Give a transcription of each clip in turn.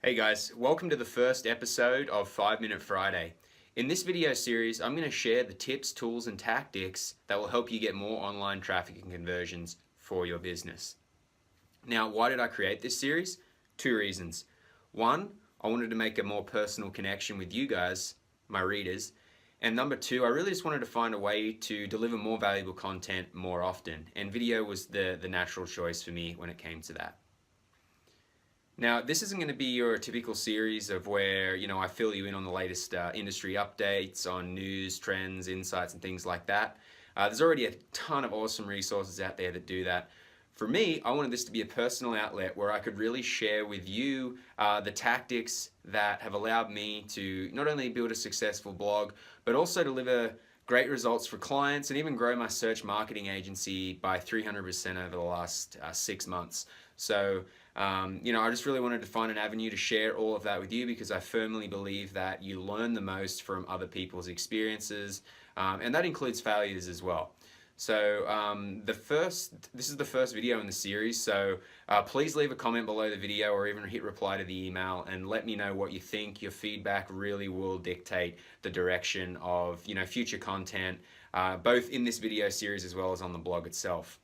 Hey guys, welcome to the first episode of 5 Minute Friday. In this video series, I'm going to share the tips, tools, and tactics that will help you get more online traffic and conversions for your business. Now, why did I create this series? Two reasons. One, I wanted to make a more personal connection with you guys, my readers. And number two, I really just wanted to find a way to deliver more valuable content more often. And video was the natural choice for me when it came to that. Now, this isn't going to be your typical series of where, I fill you in on the latest industry updates on news, trends, insights, and things like that. There's already a ton of awesome resources out there that do that. For me, I wanted this to be a personal outlet where I could really share with you the tactics that have allowed me to not only build a successful blog, but also deliver great results for clients and even grow my search marketing agency by 300% over the last 6 months. So, I just really wanted to find an avenue to share all of that with you because I firmly believe that you learn the most from other people's experiences, and that includes failures as well. So this is the first video in the series, so please leave a comment below the video or even hit reply to the email and let me know what you think. Your feedback really will dictate the direction of future content, both in this video series as well as on the blog itself.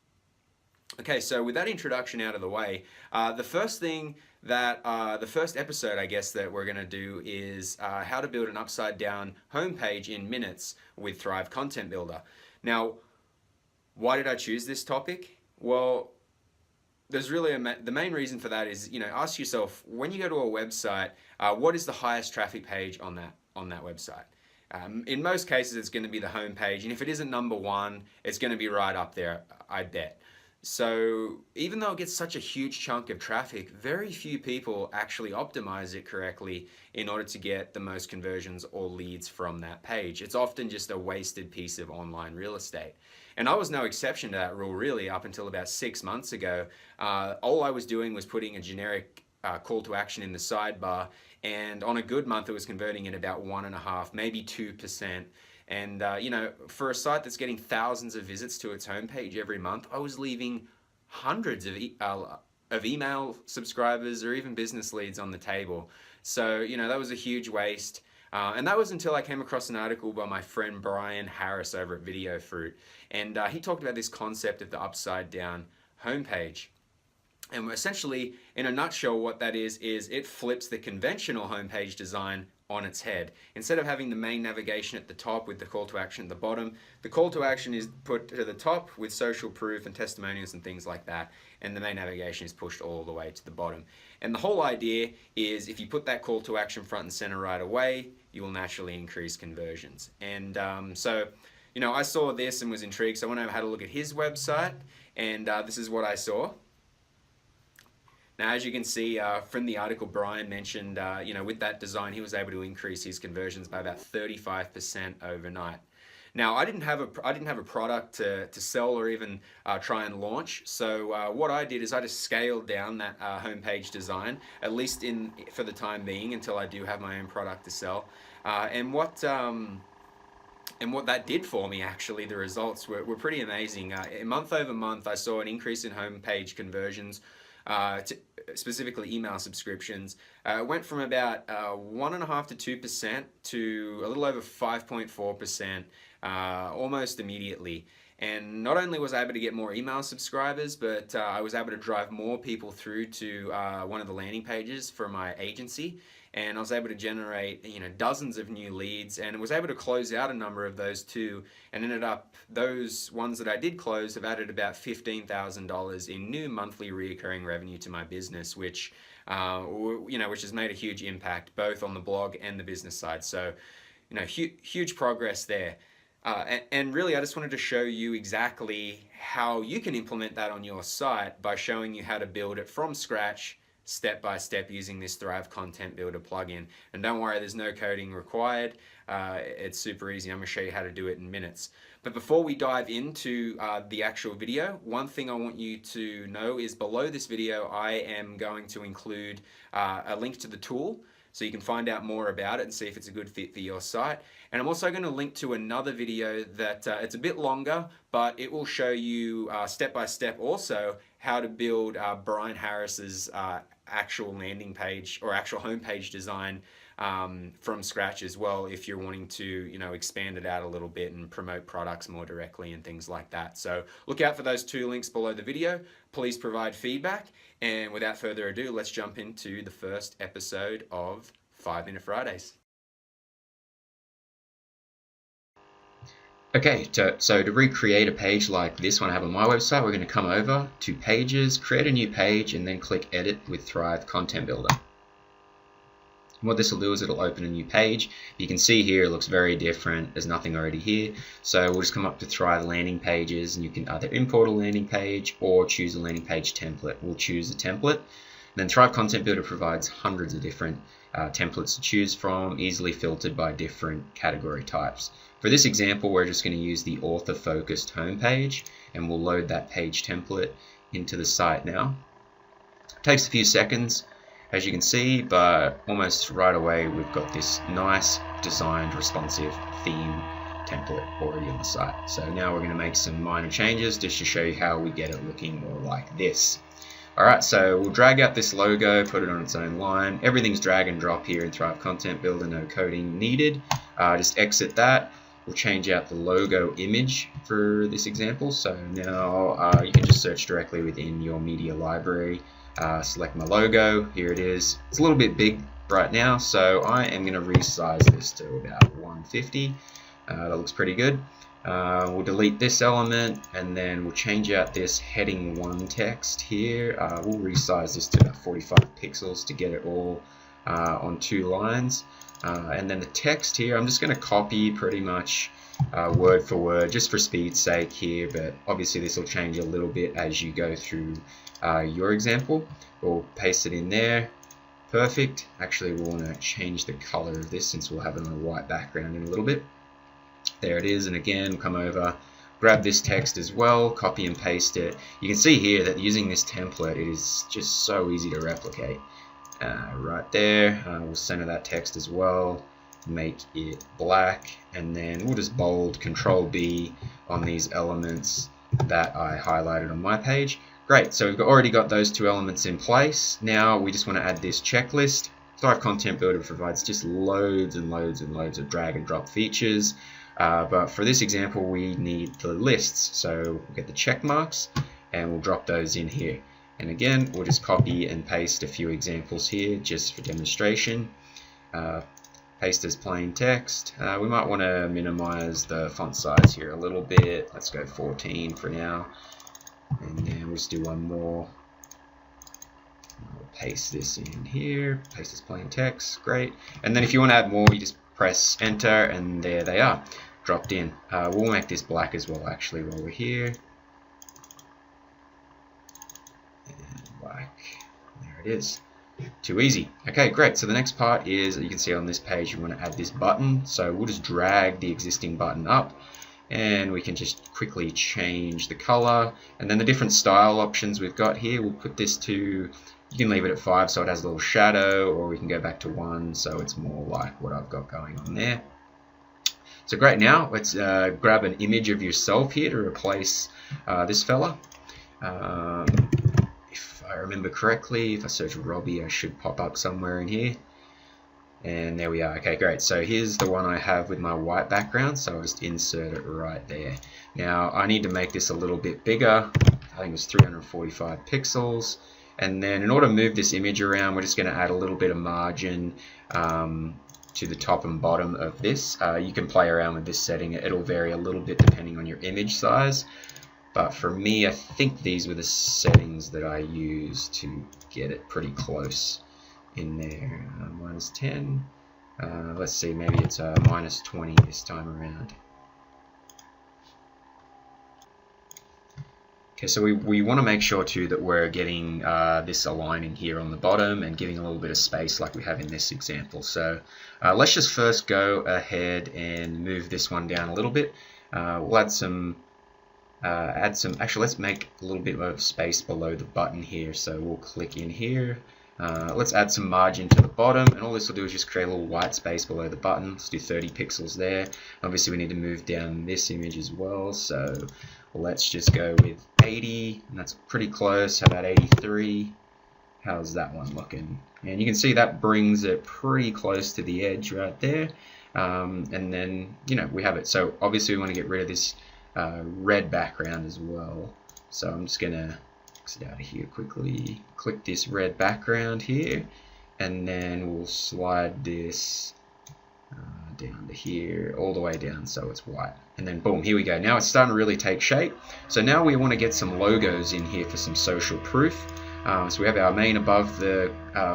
Okay, so with that introduction out of the way, the first episode, I guess, that we're going to do is how to build an upside down homepage in minutes with Thrive Content Builder. Now, why did I choose this topic? Well, there's really the main reason for that is, ask yourself, when you go to a website, what is the highest traffic page on that website? In most cases, it's going to be the homepage, and if it isn't number one, it's going to be right up there, I bet. So even though it gets such a huge chunk of traffic, very few people actually optimize it correctly in order to get the most conversions or leads from that page. It's often just a wasted piece of online real estate. And I was no exception to that rule really up until about 6 months ago. All I was doing was putting a generic call to action in the sidebar, and on a good month it was converting at about 1.5%, maybe 2%. And for a site that's getting thousands of visits to its homepage every month, I was leaving hundreds of email subscribers or even business leads on the table. So that was a huge waste. And that was until I came across an article by my friend Brian Harris over at Video Fruit, and he talked about this concept of the upside down homepage. And essentially, in a nutshell, what that is it flips the conventional homepage design on its head. Instead of having the main navigation at the top with the call to action at the bottom, the call to action is put to the top with social proof and testimonials and things like that, and the main navigation is pushed all the way to the bottom. And the whole idea is if you put that call to action front and center right away, you will naturally increase conversions. And I saw this and was intrigued, so I went over and had a look at his website, and this is what I saw. Now, as you can see from the article, Brian mentioned, with that design, he was able to increase his conversions by about 35% overnight. Now, I didn't have a product to sell or even try and launch. So what I did is I just scaled down that homepage design, at least for the time being, until I do have my own product to sell. And what that did for me, actually, the results were pretty amazing. Month over month, I saw an increase in homepage conversions. Specifically email subscriptions, went from about 1.5% to 2% to a little over 5.4% almost immediately. And not only was I able to get more email subscribers, but I was able to drive more people through to one of the landing pages for my agency. And I was able to generate dozens of new leads, and was able to close out a number of those too, and ended up, those ones that I did close have added about $15,000 in new monthly reoccurring revenue to my business, which has made a huge impact both on the blog and the business side. So huge progress there. And really, I just wanted to show you exactly how you can implement that on your site by showing you how to build it from scratch, step by step, using this Thrive Content Builder plugin. And don't worry, there's no coding required. It's super easy. I'm going to show you how to do it in minutes. But before we dive into the actual video, one thing I want you to know is below this video, I am going to include a link to the tool, so you can find out more about it and see if it's a good fit for your site. And I'm also going to link to another video that it's a bit longer, but it will show you step by step also how to build Brian Harris's actual landing page or actual homepage design from scratch as well, if you're wanting to, you know, expand it out a little bit and promote products more directly and things like that. So look out for those 2 links below the video. Please provide feedback. And without further ado, let's jump into the first episode of 5-Minute Fridays. Okay, so to recreate a page like this one I have on my website, we're going to come over to Pages, create a new page, and then click Edit with Thrive Content Builder. And what this will do is it'll open a new page. You can see here it looks very different. There's nothing already here. So we'll just come up to Thrive Landing Pages, and you can either import a landing page or choose a landing page template. We'll choose a template. And then Thrive Content Builder provides hundreds of different templates to choose from, easily filtered by different category types. For this example, we're just going to use the author-focused homepage, and we'll load that page template into the site now. It takes a few seconds, as you can see, but almost right away we've got this nice designed responsive theme template already on the site. So now we're going to make some minor changes just to show you how we get it looking more like this. Alright, so we'll drag out this logo, put it on its own line. Everything's drag and drop here in Thrive Content Builder, no coding needed. Just exit that. We'll change out the logo image for this example. So now you can just search directly within your media library. Select my logo, here it is. It's a little bit big right now, so I am going to resize this to about 150. That looks pretty good. We'll delete this element, and then we'll change out this heading 1 text here. We'll resize this to about 45 pixels to get it all on 2 lines. And then the text here, I'm just going to copy pretty much word for word, just for speed's sake here, but obviously this will change a little bit as you go through your example. We'll paste it in there. Perfect. Actually, we'll want to change the color of this since we'll have it on a white background in a little bit. There it is, and again, come over, grab this text as well, copy and paste it. You can see here that using this template, it is just so easy to replicate. Right there, we'll center that text as well, make it black, and then we'll just bold Control B on these elements that I highlighted on my page. Great, so we've already got those 2 elements in place. Now we just want to add this checklist. Thrive Content Builder provides just loads and loads and loads of drag and drop features. But for this example, we need the lists. So we'll get the check marks and we'll drop those in here. And again, we'll just copy and paste a few examples here just for demonstration. Paste as plain text. We might want to minimize the font size here a little bit. Let's go 14 for now. And then we'll just do one more. We'll paste this in here. Paste as plain text. Great. And then if you want to add more, you just press enter, and there they are, dropped in. We'll make this black as well, actually, while we're here. And black. There it is. Too easy. Okay, great. So the next part is, you can see on this page, you want to add this button. So we'll just drag the existing button up, and we can just quickly change the color. And then the different style options we've got here, we'll put this to, you can leave it at 5 so it has a little shadow, or we can go back to 1 so it's more like what I've got going on there. So great, now let's grab an image of yourself here to replace this fella. If I remember correctly, if I search Robbie, I should pop up somewhere in here. And there we are. Okay, great. So here's the one I have with my white background, so I'll just insert it right there. Now I need to make this a little bit bigger. I think it's 345 pixels. And then in order to move this image around, we're just going to add a little bit of margin to the top and bottom of this. You can play around with this setting. It'll vary a little bit depending on your image size. But for me, I think these were the settings that I used to get it pretty close in there. -10. Let's see, maybe it's -20 this time around. Okay, so we want to make sure too that we're getting this aligning here on the bottom and giving a little bit of space like we have in this example. So let's just first go ahead and move this one down a little bit. We'll add some, actually let's make a little bit of space below the button here. So we'll click in here. Let's add some margin to the bottom, and all this will do is just create a little white space below the button. Let's do 30 pixels there. Obviously we need to move down this image as well, so let's just go with 80, and that's pretty close. How about 83? how's that one looking? And you can see that brings it pretty close to the edge right there. And then, you know, we have it. So obviously we want to get rid of this red background as well. So I'm just gonna exit out of here quickly, click this red background here, and then we'll slide this down to here, all the way down so it's white. And then boom, here we go. Now it's starting to really take shape. So now we want to get some logos in here for some social proof. So we have our main above the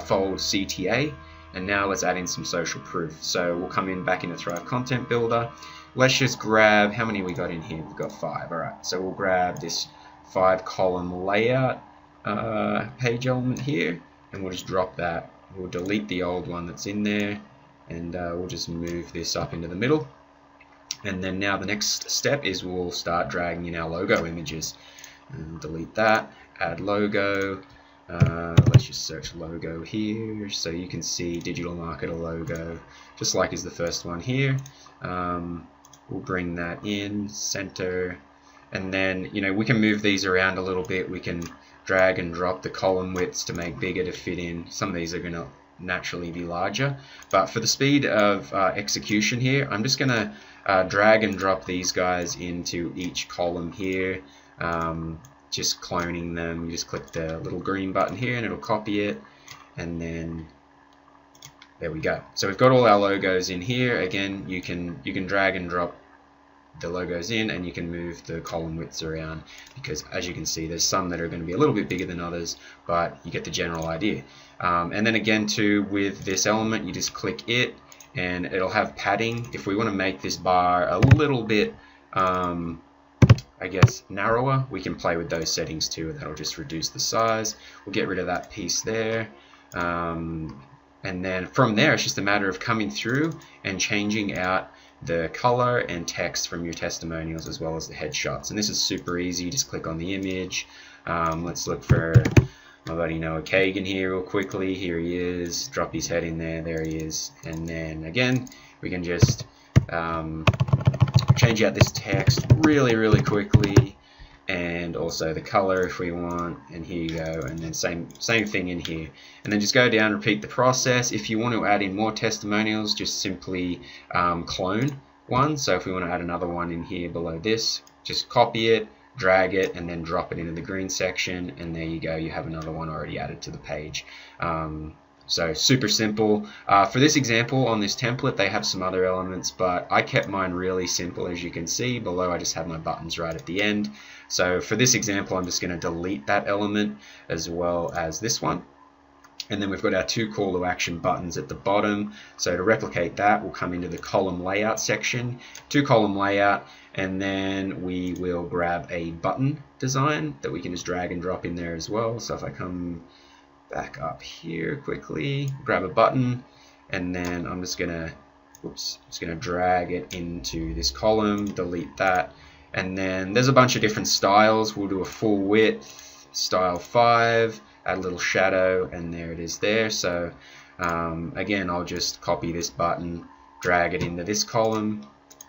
fold CTA, and now let's add in some social proof. So we'll come in back into Thrive Content Builder. Let's just grab, how many we got in here? We've got 5. All right, so we'll grab this 5-column layout page element here, and we'll just drop that. We'll delete the old one that's in there, and we'll just move this up into the middle. And then now the next step is we'll start dragging in our logo images. And delete that, add logo. Let's just search logo here so you can see digital marketer logo, just like is the first one here. We'll bring that in, center, and then, you know, we can move these around a little bit. We can drag and drop the column widths to make bigger to fit in. Some of these are going to naturally be larger, but for the speed of execution here, I'm just going to drag and drop these guys into each column here, just cloning them. You just click the little green button here and it'll copy it, and then there we go. So we've got all our logos in here. Again, you can drag and drop the logos in, and you can move the column widths around, because as you can see, there's some that are going to be a little bit bigger than others, but you get the general idea. And then again too, with this element, you just click it and it'll have padding. If we want to make this bar a little bit I guess narrower, we can play with those settings too. That'll just reduce the size. We'll get rid of that piece there, and then from there it's just a matter of coming through and changing out the color and text from your testimonials as well as the headshots. And this is super easy. Just click on the image. Let's look for my buddy Noah Kagan here real quickly. Here he is. Drop his head in there. There he is. And then again, we can just change out this text really quickly, and also the color if we want. And here you go. And then same thing in here. And then just go down, repeat the process. If you want to add in more testimonials, just simply clone one. So if we want to add another one in here below this, just copy it, drag it, and then drop it into the green section, and there you go. You have another one already added to the page. So super simple. For this example on this template, they have some other elements, but I kept mine really simple. As you can see below, I just have my buttons right at the end. So for this example, I'm just going to delete that element as well as this one. And then we've got our 2 call to action buttons at the bottom. So to replicate that, we'll come into the column layout section, 2 column layout, and then we will grab a button design that we can just drag and drop in there as well. So if I come back up here quickly, grab a button, and then I'm just gonna drag it into this column, delete that, and then there's a bunch of different styles. We'll do a full width, style 5, add a little shadow, and there it is there. So again, I'll just copy this button, drag it into this column,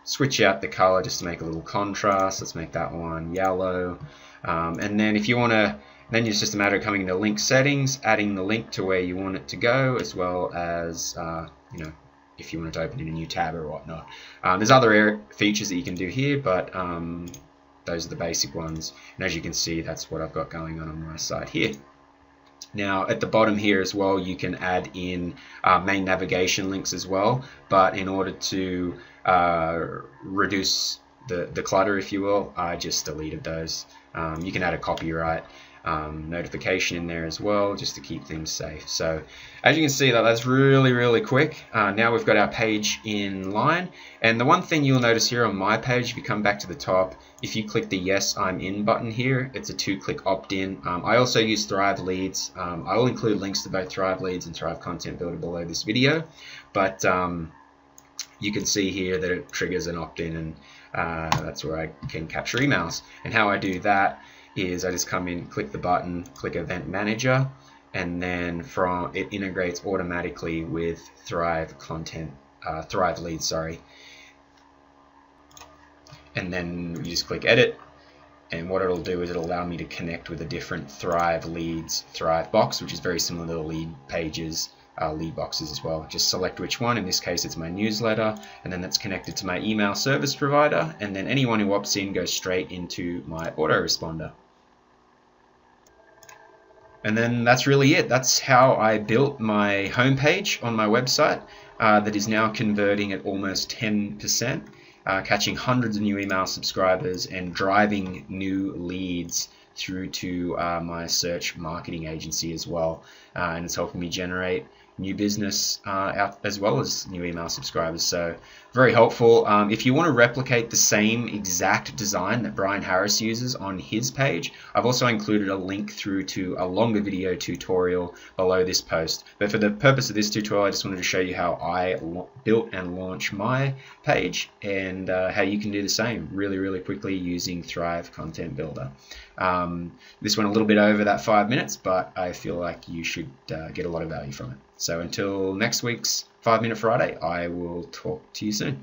switch out the color just to make a little contrast. Let's make that one yellow, and then if you want to, then it's just a matter of coming into link settings, adding the link to where you want it to go, as well as you know, if you want it to open in a new tab or whatnot. There's other features that you can do here, but those are the basic ones. And as you can see, that's what I've got going on my side here. Now at the bottom here as well, you can add in main navigation links as well, but in order to reduce the clutter, if you will, I just deleted those. You can add a copyright notification in there as well, just to keep things safe. So as you can see, that's really quick. Now we've got our page in line, and the one thing you'll notice here on my page, if you come back to the top, if you click the yes I'm in button here, it's a 2-click opt-in. I also use Thrive Leads. I will include links to both Thrive Leads and Thrive Content Builder below this video, but you can see here that it triggers an opt-in, and that's where I can capture emails. And how I do that is I just come in, click the button, click Event Manager, and then it integrates automatically with Thrive Leads, sorry. And then you just click Edit, And what it'll do is it'll allow me to connect with a different Thrive Leads Thrive box, which is very similar to the lead pages, lead boxes as well. Just select which one. In this case, it's my newsletter, and then that's connected to my email service provider. And then anyone who opts in goes straight into my autoresponder. And then that's really it. That's how I built my homepage on my website that is now converting at almost 10%, catching hundreds of new email subscribers and driving new leads through to my search marketing agency as well. And it's helping me generate new business out as well as new email subscribers. So very helpful. If you want to replicate the same exact design that Brian Harris uses on his page, I've also included a link through to a longer video tutorial below this post. But for the purpose of this tutorial, I just wanted to show you how I built and launched my page and how you can do the same really quickly using Thrive Content Builder. This went a little bit over that 5 minutes, but I feel like you should get a lot of value from it. So until next week's 5 Minute Friday, I will talk to you soon.